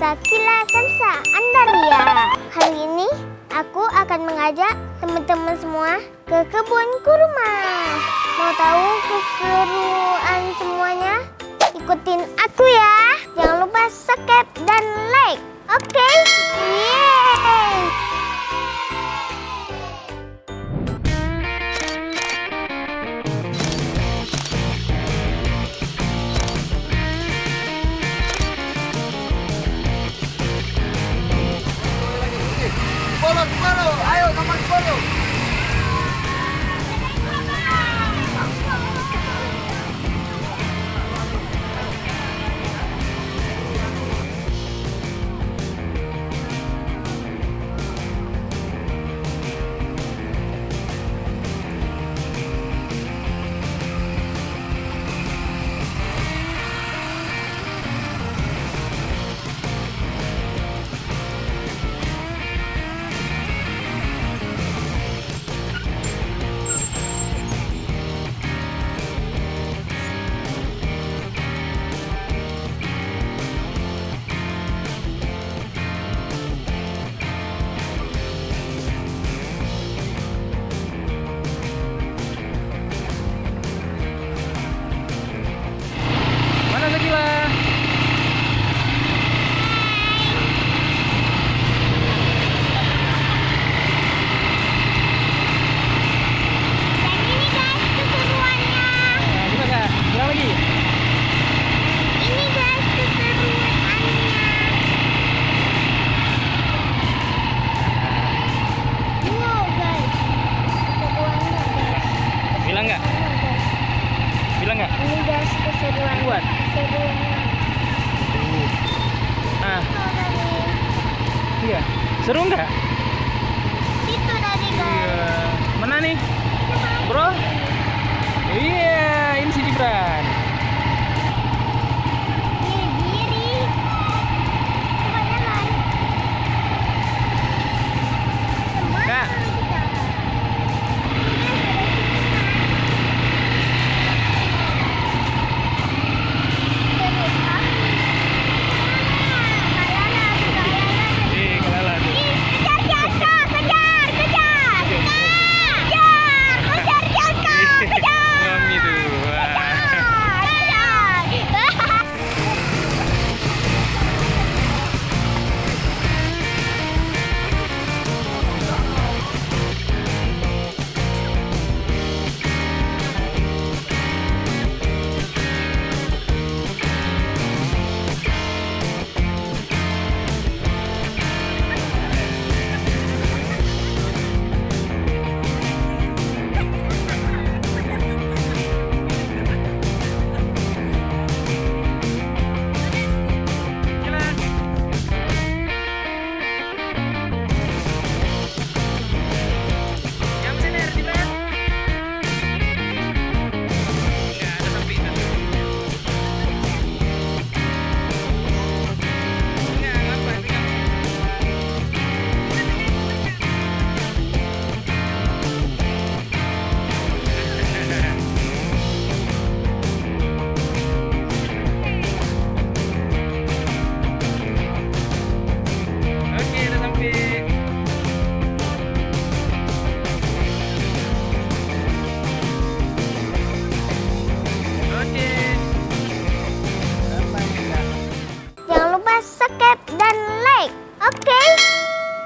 Kila-kila Kansa Andaria. Kali ini aku akan mengajak teman-teman semua ke kebun kurma. Mau tahu keseruan semuanya? Ikutin aku ya. Jangan lupa subscribe dan like. Oke? Yeay! Follow, ayo teman follow. Mana Sakila? Dan ini guys keseruannya. Nah, coba Kak, bilang lagi. Ini guys keseruannya. Wow guys, keseruannya guys. Bilang nggak? Bilang nggak? Ini guys keseruannya. Buat. Keseruannya. Nah, Tuh tadi. iya. Seru nggak? Itu tadi guys. Iya. Mana nih?